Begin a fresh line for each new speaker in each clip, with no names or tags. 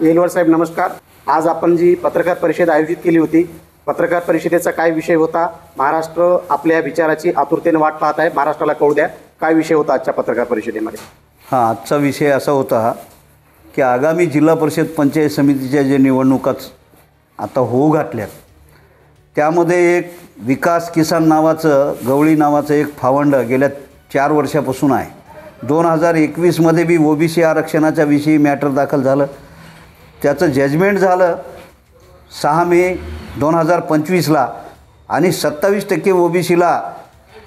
येलवार साहेब नमस्कार. आज आपण जी पत्रकार परिषद आयोजित केली होती, पत्रकार परिषदेचा काय विषय होता? महाराष्ट्र आपल्या विचाराची आतुरतेने वाट पाहत आहे, महाराष्ट्राला कळू द्या. काय विषय होता आजच्या पत्रकार परिषदेमध्ये?
हां, आजचा विषय असा होता की आगामी जिल्हा परिषद पंचायत समितीच्या जे निवडणुकाच आता होऊ घातल्यात, त्यामध्ये एक विकास किसान नावाचं, गवळी नावाचं एक फावंड गेल्या 4 वर्षापासून आहे. 2021मध्ये बी ओबीसी आरक्षणाच्या विषयी मॅटर दाखल झालं. त्याचं जजमेंट झालं 6 मे 2025ला आणि 27% ओबीसीला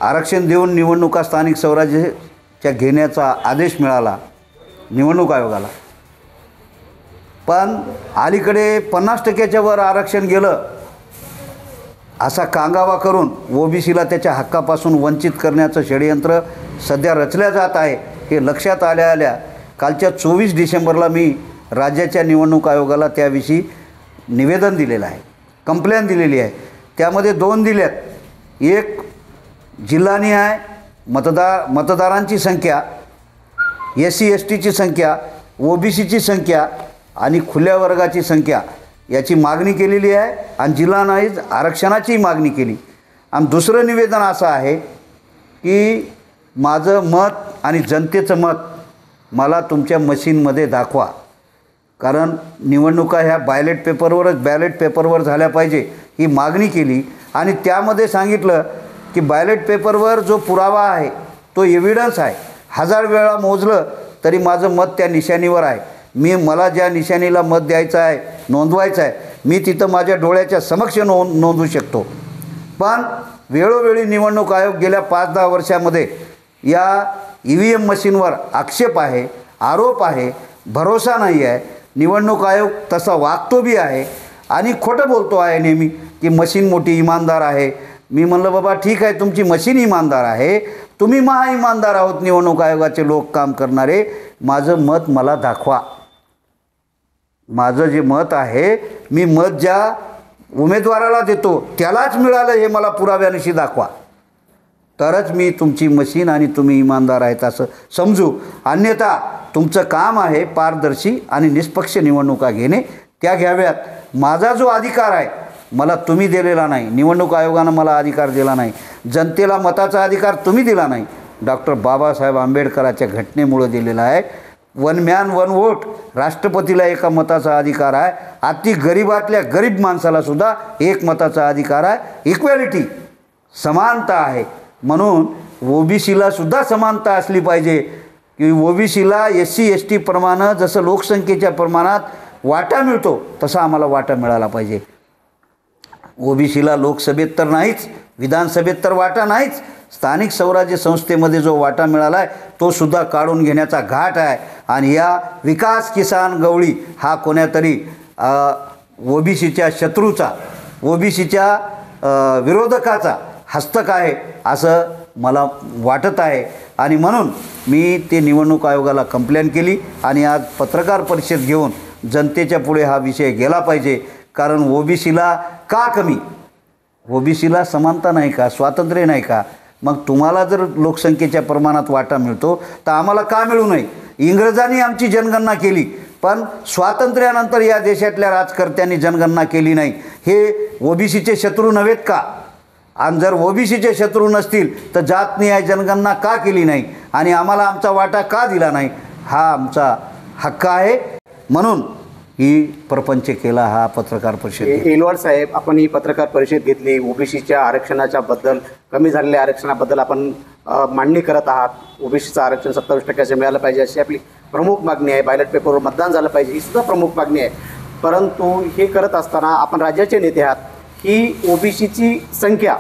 आरक्षण देऊन निवडणुका स्थानिक स्वराज्याच्या घेण्याचा आदेश मिळाला निवडणूक आयोगाला. पण अलीकडे 50%च्या वर आरक्षण गेलं असा कांगावा करून ओबीसीला त्याच्या हक्कापासून वंचित करण्याचं षडयंत्र सध्या रचल्या जात आहे. हे लक्षात आल्या कालच्या 24 डिसेंबरला मी राज्याच्या निवडणूक आयोगाला त्याविषयी निवेदन दिलेलं आहे, कंप्लेंट दिलेली आहे. त्यामध्ये 2 दिल्यात. एक जिल्हानिहाय मतदारांची संख्या, SC STची संख्या, ओबीसीची संख्या आणि खुल्या वर्गाची संख्या याची मागणी केलेली आहे आणि जिल्हानिहाय आरक्षणाची मागणी केली. आणि दुसरं निवेदन असं आहे की माझं मत आणि जनतेचं मत मला तुमच्या मशीनमध्ये दाखवा. कारण निवडणुका ह्या बॅलेट पेपरवर झाल्या पाहिजे ही मागणी केली. आणि त्यामध्ये सांगितलं की बॅलेट पेपरवर जो पुरावा आहे तो एव्हिडन्स आहे. 1000 वेळा मोजलं तरी माझं मत त्या निशाणीवर आहे. मला ज्या निशाणीला मत द्यायचं आहे, नोंदवायचं आहे, मी तिथं माझ्या डोळ्याच्या समक्ष नोंदवू शकतो. पण वेळोवेळी निवडणूक आयोग गेल्या 5-10 वर्षामध्ये या EVM मशीनवर आक्षेप आहे, आरोप आहे, भरोसा नाही आहे. निवडणूक आयोग तसा वागतो बी आहे आणि खोटं बोलतो आहे नेहमी की मशीन मोठी इमानदार आहे. मी म्हणलं बाबा ठीक आहे, तुमची मशीन इमानदार आहे, तुम्ही महा इमानदार आहोत निवडणूक आयोगाचे लोक काम करणारे. माझं मत मला दाखवा. माझं जे मत आहे, मी मत ज्या उमेदवाराला देतो त्यालाच मिळालं हे मला पुराव्यानिशी दाखवा, तरच मी तुमची मशीन आणि तुम्ही इमानदार आहेत असं समजू. अन्यथा तुमचं काम आहे पारदर्शी आणि निष्पक्ष निवडणुका घेणे, त्या घ्याव्यात. माझा जो अधिकार आहे मला तुम्ही दिलेला नाही, निवडणूक आयोगानं मला अधिकार दिला नाही, जनतेला मताचा अधिकार तुम्ही दिला नाही. डॉक्टर बाबासाहेब आंबेडकरांच्या घटनेमुळे दिलेला आहे. 1 मॅन 1 वोट, राष्ट्रपतीला एका मताचा अधिकार आहे. अति गरीबातल्या गरीब माणसालासुद्धा एक मताचा अधिकार आहे. इक्वॅलिटी, समानता आहे. म्हणून ओबीसीला सुद्धा समानता असली पाहिजे की ओबीसीला SC ST प्रमाणे जसं लोकसंख्येच्या प्रमाणात वाटा मिळतो तसा आम्हाला वाटा मिळाला पाहिजे. ओबीसीला लोकसभेत तर नाहीच, विधानसभेत तर वाटा नाहीच, स्थानिक स्वराज्य संस्थेमध्ये जो वाटा मिळाला आहे तो सुद्धा काढून घेण्याचा घाट आहे. आणि या विकास किसान गवळी हा कोण्यातरी ओबीसीच्या शत्रूचा, ओबीसीच्या विरोधकाचा हस्तक आहे असं मला वाटत आहे. आणि म्हणून मी ते निवडणूक आयोगाला कंप्लेंट केली आणि आज पत्रकार परिषद घेऊन जनतेच्या पुढे हा विषय गेला पाहिजे. कारण ओबीसीला का कमी, ओबीसीला समानता नाही का, स्वातंत्र्य नाही का? मग तुम्हाला जर लोकसंख्येच्या प्रमाणात वाटा मिळतो तर आम्हाला का मिळू नये? इंग्रजांनी आमची जनगणना केली पण स्वातंत्र्यानंतर या देशातल्या राजकर्त्यांनी जनगणना केली नाही. हे ओबीसीचे शत्रू नव्हेत का? आणि जर ओबीसीचे शत्रू नसतील तर जातनिहाय जनगणना का केली नाही आणि आम्हाला आमचा वाटा का दिला नाही? हा आमचा हक्क आहे. म्हणून ही प्रपंच केला हा पत्रकार परिषद.
येलवार साहेब, आपण ही पत्रकार परिषद घेतली, ओबीसीच्या आरक्षणाच्या बद्दल, कमी झालेल्या आरक्षणाबद्दल आपण मांडणी करत आहात. ओबीसीचं आरक्षण 27% मिळालं पाहिजे अशी आपली प्रमुख मागणी आहे. बॅलेट पेपरवर मतदान झालं पाहिजे ही सुद्धा प्रमुख मागणी आहे. परंतु हे करत असताना आपण राज्याचे नेते आहात, ही ओबीसीची संख्या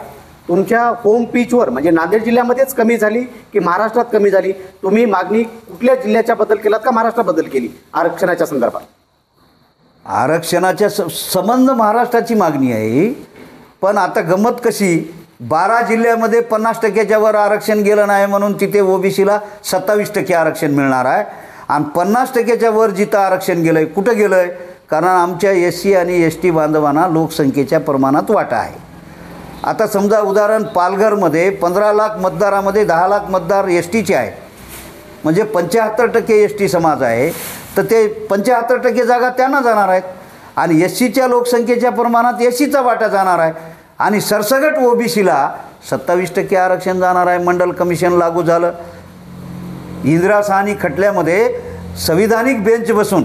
तुमच्या होम पिचवर म्हणजे नांदेड जिल्ह्यामध्येच कमी झाली की महाराष्ट्रात कमी झाली? तुम्ही मागणी कुठल्या जिल्ह्याच्या बद्दल केलात का महाराष्ट्राबद्दल केली आरक्षणाच्या संदर्भात?
आरक्षणाच्या संबंध महाराष्ट्राची मागणी आहे. पण आता गंमत कशी, 12 जिल्ह्यामध्ये 50%च्या वर आरक्षण गेलं नाही म्हणून तिथे ओबीसीला 27% आरक्षण मिळणार आहे. आणि 50%च्या वर जिथं आरक्षण गेलं आहे, कुठं गेलं आहे? कारण आमच्या SC आणि ST बांधवांना लोकसंख्येच्या प्रमाणात वाटा आहे. आता समजा उदाहरण पालघरमध्ये 15 लाख मतदारामध्ये 10 लाख मतदार STचे आहेत, म्हणजे 75% ST समाज आहे. तर ते 75% जागा त्यांना जाणार आहेत आणि एस सीच्या लोकसंख्येच्या प्रमाणात एस सीचा वाटा जाणार आहे आणि सरसगट ओबीसीला 27% आरक्षण जाणार आहे. मंडल कमिशन लागू झालं. इंदिरा साहनी खटल्यामध्ये संविधानिक बेंच बसून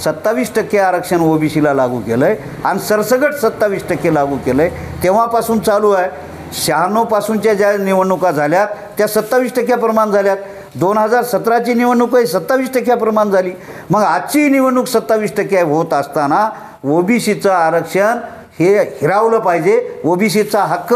27% आरक्षण ओबीसीला लागू केलं आहे आणि सरसगट 27% लागू केलं आहे. तेव्हापासून चालू आहे. 96पासूनच्या ज्या निवडणुका झाल्यात त्या 27% प्रमाण झाल्यात. 2017ची निवडणूक आहे 27% प्रमाण झाली. मग आजची निवडणूक 27% होत असताना ओबीसीचं आरक्षण हे हिरावलं पाहिजे, ओबीसीचा हक्क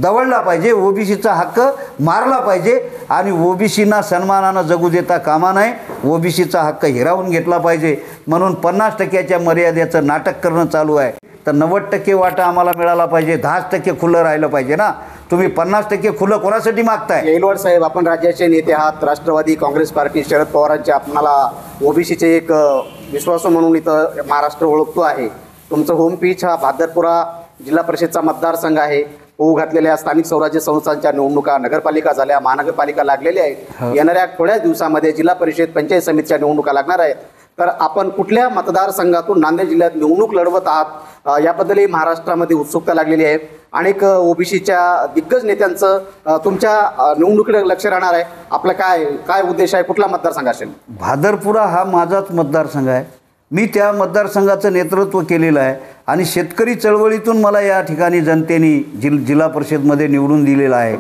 दवडला पाहिजे, ओबीसीचा हक्क मारला पाहिजे आणि ओबीसींना सन्मानानं जगू देता कामा नये, ओबीसीचा हक्क हिरावून घेतला पाहिजे. म्हणून 50%च्या मर्यादेचं नाटक करणं चालू आहे. तर 90% वाटा आम्हाला मिळाला पाहिजे, 10% खुलं राहिलं पाहिजे ना. तुम्ही 50% खुलं कोणासाठी मागताय?
येलवाड साहेब, आपण राज्याचे नेते आहात. राष्ट्रवादी काँग्रेस पार्टी शरद पवारांचे आपणाला ओबीसीचे एक विश्वासू म्हणून इथं महाराष्ट्र ओळखतो आहे. तुमचं होम पिच हा भादरपुरा जिल्हा परिषदचा मतदारसंघ आहे. होऊ घातलेल्या स्थानिक स्वराज्य संस्थांच्या निवडणुका, नगरपालिका झाल्या, महानगरपालिका लागलेल्या आहेत. येणाऱ्या थोड्याच दिवसामध्ये जिल्हा परिषद पंचायत समितीच्या निवडणुका लागणार आहेत. तर आपण कुठल्या मतदारसंघातून नांदेड जिल्ह्यात निवडणूक लढवत आहात याबद्दलही महाराष्ट्रामध्ये उत्सुकता लागलेली आहे. अनेक ओबीसीच्या दिग्गज नेत्यांचं तुमच्या निवडणुकीकडे लक्ष राहणार आहे. आपला काय उद्देश आहे? कुठला मतदारसंघ असेल?
भादरपुरा हा माझाच मतदारसंघ आहे. मी त्या मतदारसंघाचं नेतृत्व केलेलं आहे आणि शेतकरी चळवळीतून मला या ठिकाणी जनतेने जिल्हा परिषदमध्ये निवडून दिलेला आहे.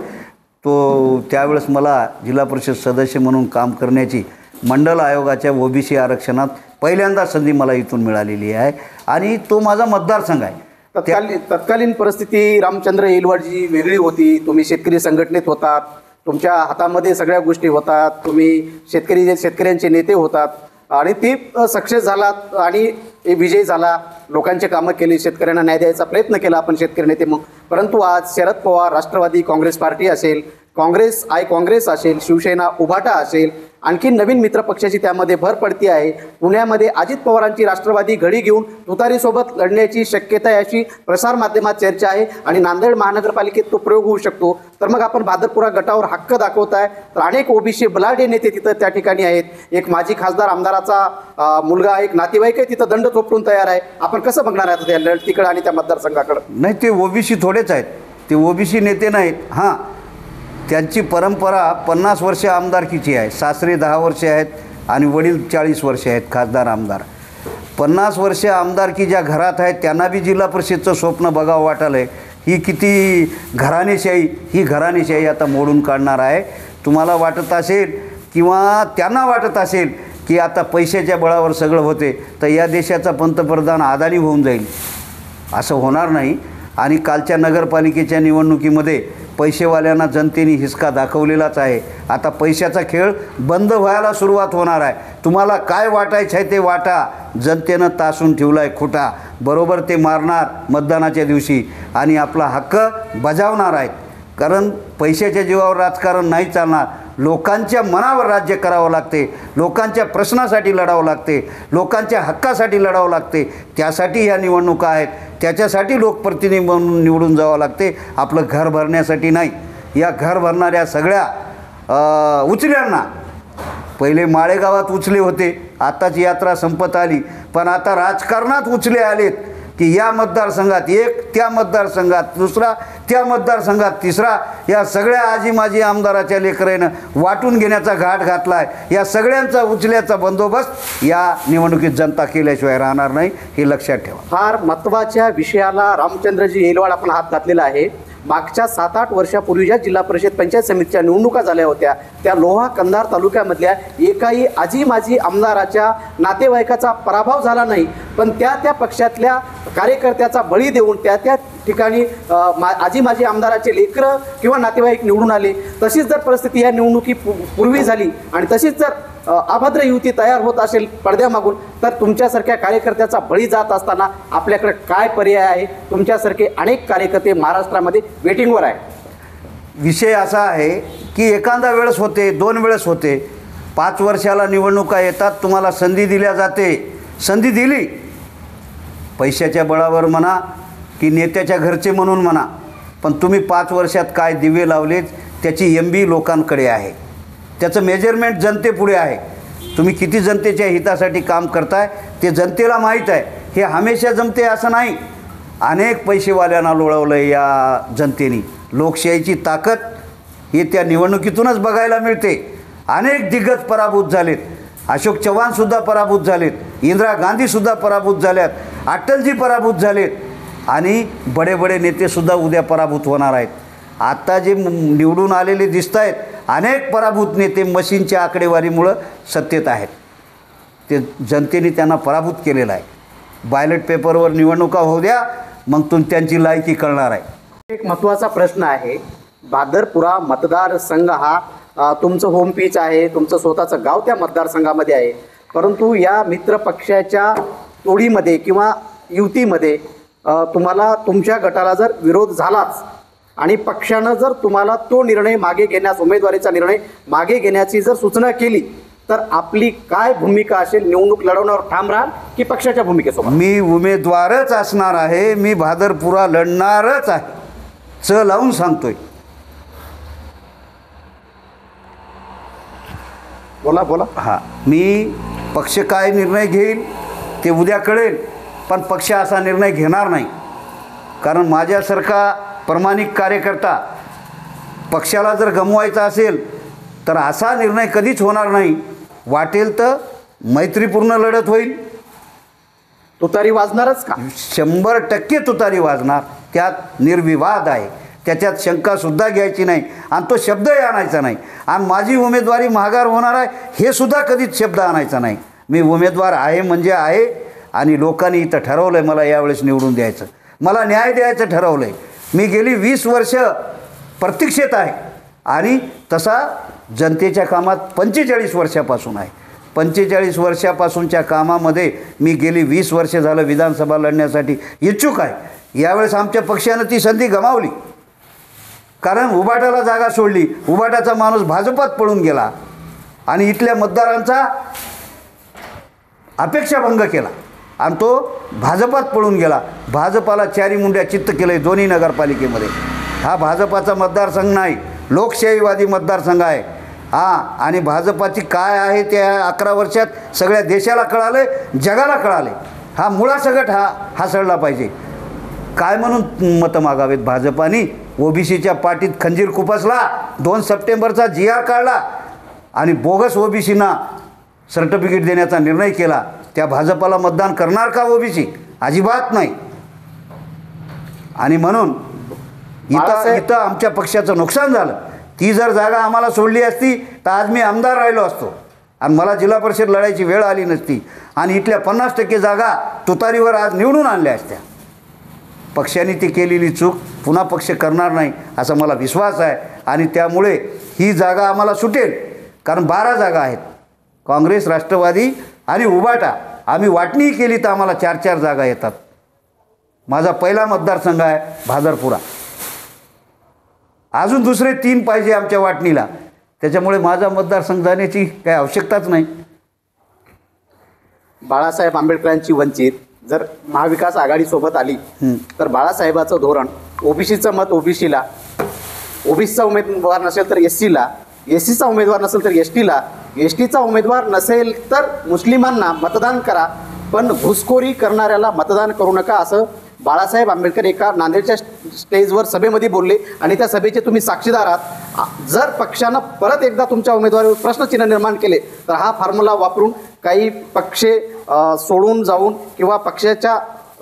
त्यावेळेस मला जिल्हा परिषद सदस्य म्हणून काम करण्याची मंडल आयोगाच्या ओबीसी आरक्षणात पहिल्यांदा संधी मला इथून मिळालेली आहे आणि तो माझा मतदारसंघ आहे.
तत्कालीन परिस्थिती रामचंद्र येलवाडजी वेगळी होती. तुम्ही शेतकरी संघटनेत होतात, तुमच्या हातामध्ये सगळ्या गोष्टी होतात, तुम्ही शेतकऱ्यांचे नेते होतात आणि ते सक्सेस झालात आणि विजयी झाला. लोकांचे कामं केली, शेतकऱ्यांना न्याय द्यायचा प्रयत्न केला आपण शेतकरी नेते. मग परंतु आज शरद पवार, राष्ट्रवादी काँग्रेस पार्टी असेल, काँग्रेस असेल, शिवसेना उभाटा असेल, आणखी नवीन मित्रपक्षाची त्यामध्ये भर पडती आहे. पुण्यामध्ये अजित पवारांची राष्ट्रवादी घडी घेऊन तुतारीसोबत लढण्याची शक्यता आहे अशी प्रसारमाध्यमात चर्चा आहे आणि नांदेड महानगरपालिकेत तो प्रयोग होऊ शकतो. तर मग आपण भादरपुरा गटावर हक्क दाखवताय. तर अनेक ओबीसी बलाढ्य नेते तिथं त्या ठिकाणी आहेत. एक माजी खासदार आमदाराचा मुलगा, एक नातेवाईक आहे तिथं दंड थोपटून तयार आहे. आपण कसं बघणार आहे त्या लढतीकडे आणि त्या मतदारसंघाकडे?
नाही, ते ओबीसी थोडेच आहेत, ते ओबीसी नेते नाहीत. हां, त्यांची परंपरा 50 वर्ष आमदारकीची आहे. सासरे 10 वर्ष आहेत आणि वडील 40 वर्ष आहेत खासदार आमदार. 50 वर्ष आमदारकी ज्या घरात आहेत त्यांना बी जिल्हा परिषदचं स्वप्न बघावं वाटालं आहे. ही किती घराणेशाही, ही घराणेशाही आता मोडून काढणार आहे. तुम्हाला वाटत असेल किंवा त्यांना वाटत असेल की आता पैशाच्या बळावर सगळं होते, तर या देशाचा पंतप्रधान अदानी होऊन जाईल. असं होणार नाही. आणि कालच्या नगरपालिकेच्या निवडणुकीमध्ये पैसेवाल्यांना जनतेने हिसका दाखवलेलाच आहे. आता पैशाचा खेळ बंद व्हायला सुरुवात होणार आहे. तुम्हाला काय वाटायचं आहे ते वाटा. जनतेनं तासून ठेवला आहे खोटा. बरोबर ते मारणार मतदानाच्या दिवशी आणि आपला हक्क बजावणार आहेत. कारण पैशाच्या जीवावर राजकारण नाही चालणार. लोकांच्या मनावर राज्य करावं लागते, लोकांच्या प्रश्नासाठी लढावं लागते, लोकांच्या हक्कासाठी लढावं लागते. त्यासाठी ह्या निवडणुका आहेत. त्याच्यासाठी लोकप्रतिनिधी म्हणून निवडून जावं लागते, आपलं घर भरण्यासाठी नाही. या घर भरणाऱ्या सगळ्या उचल्यांना पहिले माळेगावात उचले होते, आताची यात्रा संपत आली, पण आता राजकारणात उचले आलेत की या मतदारसंघात एक, त्या मतदारसंघात दुसरा, त्या मतदारसंघात तिसरा. या सगळ्या आजी माजी आमदाराच्या लेकरानं वाटून घेण्याचा घाट घातला आहे. या सगळ्यांचा उचल्याचा बंदोबस्त या निवडणुकीत जनता केल्याशिवाय राहणार नाही, हे लक्षात ठेवा.
फार महत्त्वाच्या विषयाला रामचंद्रजी येलवाड आपण हात घातलेला आहे. मागच्या 7-8 वर्षापूर्वी ज्या जिल्हा परिषद पंचायत समितीच्या निवडणुका झाल्या होत्या त्या लोहा कंधार तालुक्यामधल्या एकाही आजी माजी आमदाराच्या नातेवाईकाचा पराभव झाला नाही, पण त्या पक्षातल्या कार्यकर्त्याचा बळी देऊन त्या ठिकाणी आजी माजी आमदाराचे लेकरं किंवा नातेवाईक निवडून आले. तशीच जर परिस्थिती या निवडणुकीपूर्वी झाली आणि तशीच जर अभद्र युती तयार होत असेल पडद्यामागून, तर तुमच्यासारख्या कार्यकर्त्याचा बळी जात असताना आपल्याकडे काय पर्याय आहे? तुमच्यासारखे अनेक कार्यकर्ते महाराष्ट्रामध्ये वेटिंगवर आहे.
विषय असा आहे की एखादा वेळेस होते, 2 वेळेस होते, 5 वर्षाला निवडणुका येतात, तुम्हाला संधी दिल्या जाते. संधी दिली पैशाच्या बळावर म्हणा की नेत्याच्या घरचे म्हणून म्हणा, पण तुम्ही 5 वर्षात काय दिवे लावलेत त्याची MB लोकांकडे आहे, त्याचं मेजरमेंट जनतेपुढे आहे. तुम्ही किती जनतेच्या हितासाठी काम करताय ते जनतेला माहीत आहे. हे हमेशा जमते असं नाही. अनेक पैसेवाल्यांना लोळवलं आहे या जनतेने. लोकशाहीची ताकद हे त्या निवडणुकीतूनच बघायला मिळते. अनेक दिग्गज पराभूत झालेत. अशोक चव्हाणसुद्धा पराभूत झालेत. इंदिरा गांधीसुद्धा पराभूत झाल्यात. अटलजी पराभूत झालेत. आणि बडे बडे नेतेसुद्धा उद्या पराभूत होणार आहेत. आत्ता जे निवडून आलेले दिसत आहेत अनेक पराभूत नेते मशीनच्या आकडेवारीमुळं सत्तेत आहेत. ते जनतेने त्यांना पराभूत केलेलं आहे. बॅलेट पेपरवर निवडणुका होऊ द्या, मग त्यांची लायकी कळणार आहे.
एक महत्त्वाचा प्रश्न आहे. भादरपुरा मतदारसंघ हा तुमचं होम पिच आहे, तुमचं स्वतःचं गाव त्या मतदारसंघामध्ये आहे. परंतु या मित्र पक्षाच्या तोडीमध्ये किंवा युतीमध्ये तुम्हाला तुमच्या गटाला जर विरोध झालाच आणि पक्षानं जर तुम्हाला तो निर्णय मागे घेण्यास, उमेदवारीचा निर्णय मागे घेण्याची जर सूचना केली तर आपली काय भूमिका असेल? निवडणूक लढवण्यावर ठाम राहाल की पक्षाच्या भूमिकेसोबत?
मी उमेदवारच असणार आहे. मी भादरपुरा लढणारच आहे. लावून सांगतोय.
बोला बोला.
हां, मी पक्ष काय निर्णय घेईल ते उद्या कळेल, पण पक्ष असा निर्णय घेणार नाही. कारण माझ्यासारखा प्रामाणिक कार्यकर्ता पक्षाला जर गमवायचा असेल तर असा निर्णय कधीच होणार नाही. वाटेल तर मैत्रीपूर्ण लढत होईल.
तुतारी वाजणारच का?
100% तुतारी वाजणार. त्यात निर्विवाद आहे. त्याच्यात शंकासुद्धा घ्यायची नाही आणि तो शब्दही आणायचा नाही. आणि माझी उमेदवारी माघार होणार आहे हे सुद्धा कधीच शब्द आणायचा नाही. मी उमेदवार आहे म्हणजे आहे. आणि लोकांनी इथं ठरवलं आहे मला यावेळेस निवडून द्यायचं, मला न्याय द्यायचं ठरवलं आहे. मी गेली 20 वर्ष प्रतीक्षेत आहे आणि तसा जनतेच्या कामात 45 वर्षापासून आहे. 45 वर्षापासूनच्या कामामध्ये मी गेली 20 वर्ष झालं विधानसभा लढण्यासाठी इच्छुक आहे. यावेळेस आमच्या पक्षानं ती संधी गमावली. कारण उबाटाला जागा सोडली. उबाटाचा माणूस भाजपात पळून गेला आणि इथल्या मतदारांचा अपेक्षाभंग केला आणि तो भाजपात पळून गेला. भाजपाला चारी मुंड्या चित्त केलं आहे दोन्ही नगरपालिकेमध्ये. हा भाजपाचा मतदारसंघ नाही, लोकशाहीवादी मतदारसंघ आहे. हां, आणि भाजपाची काय आहे त्या 11 वर्षात सगळ्या देशाला कळालं आहे, जगाला कळालं आहे. हा मुळासकट हा सडला पाहिजे. काय म्हणून मतं मागावेत भाजपानी? ओबीसीच्या पाठीत खंजीर खुपसला, 2 सप्टेंबरचा GR काढला आणि बोगस ओबीसींना सर्टिफिकेट देण्याचा निर्णय केला. त्या भाजपाला मतदान करणार का ओबीसी? अजिबात नाही. आणि म्हणून इथं आमच्या पक्षाचं नुकसान झालं. ती जर जागा आम्हाला सोडली असती तर आज मी आमदार राहिलो असतो आणि मला जिल्हा परिषद लढायची वेळ आली नसती आणि इथल्या 50% जागा तुतारीवर आज निवडून आणल्या असत्या. पक्षाने ती केलेली चूक पुन्हा पक्ष करणार नाही असा मला विश्वास आहे. आणि त्यामुळे ही जागा आम्हाला सुटेल. कारण 12 जागा आहेत. काँग्रेस, राष्ट्रवादी आणि उबाटा आम्ही वाटणी केली तर आम्हाला 4-4 जागा येतात. माझा पहिला मतदारसंघ आहे भादरपुरा. अजून दुसरे 3 पाहिजे आमच्या वाटणीला. त्याच्यामुळे माझा मतदारसंघ जाण्याची काही आवश्यकताच नाही.
बाळासाहेब आंबेडकरांची वंचित जर महाविकास आघाडीसोबत आली तर बाळासाहेबाचं धोरण ओबीसीचं मत ओबीसीला, ओबीसीचा उमेदवार नसेल तर एससीला, एससीचा उमेदवार नसेल तर एसटीला, एसटीचा उमेदवार नसेल तर मुस्लिमांना मतदान करा, पण घुसखोरी करणाऱ्याला मतदान करू नका, असं बाळासाहेब आंबेडकर एका नांदेडच्या स्टेजवर सभेमध्ये बोलले. आणि त्या सभेचे तुम्ही साक्षीदार आहात. जर पक्षानं परत एकदा तुमच्या उमेदवारीवर प्रश्नचिन्ह निर्माण केले तर हा फॉर्म्युला वापरून काही पक्ष सोडून जाऊन किंवा पक्षाच्या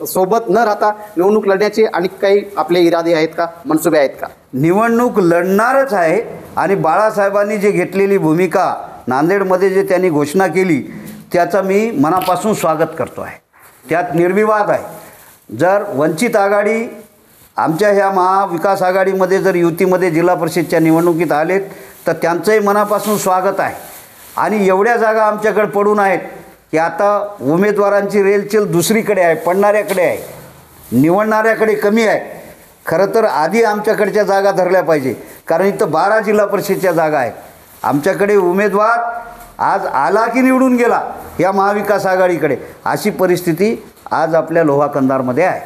सोबत न राहता निवडणूक लढण्याचे आणि काही आपले इरादे आहेत का, मनसुबे आहेत का?
निवडणूक लढणारच आहे. आणि बाळासाहेबांनी जे घेतलेली भूमिका, नांदेडमध्ये जे त्यांनी घोषणा केली त्याचं मी मनापासून स्वागत करतो आहे. त्यात निर्विवाद आहे. जर वंचित आघाडी आमच्या ह्या महाविकास आघाडीमध्ये जर युतीमध्ये जिल्हा परिषदच्या निवडणुकीत आलेत तर त्यांचंही मनापासून स्वागत आहे. आणि एवढ्या जागा आमच्याकडे पडून आहेत की आता उमेदवारांची रेलचेल दुसरीकडे आहे, पडणाऱ्याकडे आहे, निवडणाऱ्याकडे कमी आहे. खरं तर आधी आमच्याकडच्या जागा धरल्या पाहिजे. कारण इथं 12 जिल्हा परिषदच्या जागा आहेत. आमच्याकडे उमेदवार आज आला की निवडून गेला या महाविकास आघाडीकडे, अशी परिस्थिती आज आपल्या लोहा कंधारमध्ये आहे.